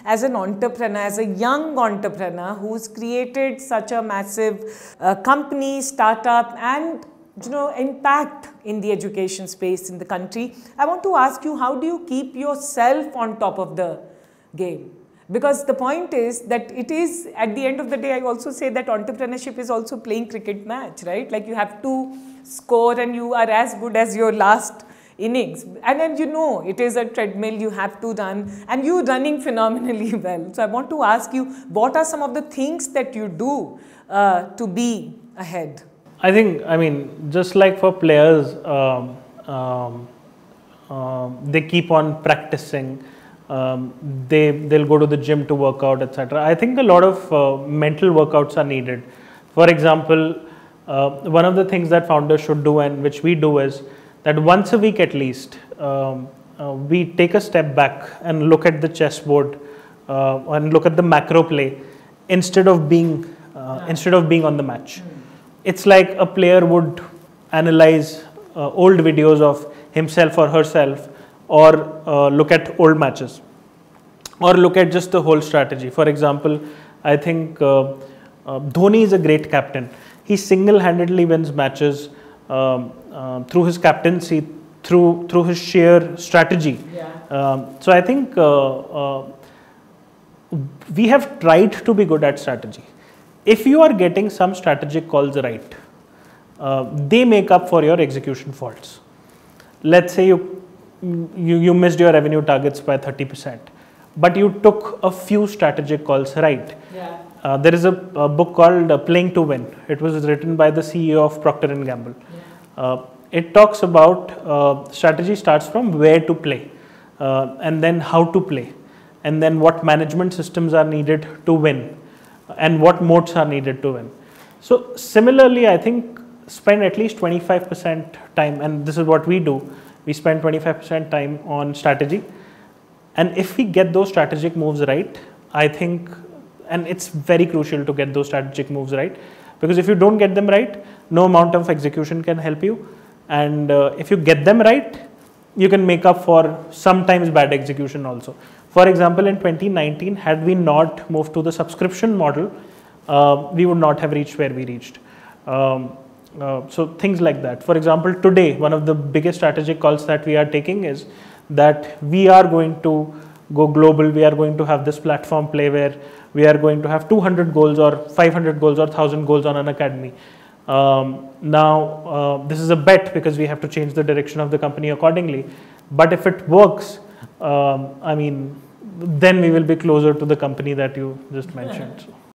as an entrepreneur, as a young entrepreneur who's created such a massive company, startup, and impact in the education space in the country, I want to ask you, how do you keep yourself on top of the game? Because the point is that it is, at the end of the day, I also say that entrepreneurship is also playing cricket match, right? Like you have to score and you are as good as your last innings. And then it is a treadmill, you have to run, and you're running phenomenally well. So I want to ask you, what are some of the things that you do to be ahead? I mean, just like for players, they keep on practicing. They'll go to the gym to work out, etc. I think a lot of mental workouts are needed. For example, one of the things that founders should do, and which we do, is that once a week at least, we take a step back and look at the chessboard and look at the macro play instead of being on the match. It's like a player would analyze old videos of himself or herself, or look at old matches, or look at just the whole strategy. For example, I think Dhoni is a great captain. He single-handedly wins matches through his captaincy, through his sheer strategy. Yeah. So I think we have tried to be good at strategy. If you are getting some strategic calls right, they make up for your execution faults. Let's say you missed your revenue targets by 30%, but you took a few strategic calls right. Yeah. There is a book called Playing to Win. It was written by the CEO of Procter & Gamble. Yeah. It talks about strategy starts from where to play, and then how to play, and then what management systems are needed to win, and what modes are needed to win. So similarly, I think spend at least 25% time, and this is what we do. We spend 25% time on strategy, and if we get those strategic moves right, I think, and it's very crucial to get those strategic moves right, because if you don't get them right, no amount of execution can help you, and if you get them right, you can make up for sometimes bad execution also. For example, in 2019, had we not moved to the subscription model, we would not have reached where we reached. So things like that. For example, today, one of the biggest strategic calls that we are taking is that we are going to go global. We are going to have this platform play where we are going to have 200 goals or 500 goals or 1,000 goals on Unacademy. Now, this is a bet because we have to change the direction of the company accordingly. But if it works, I mean, then we will be closer to the company that you just mentioned. So.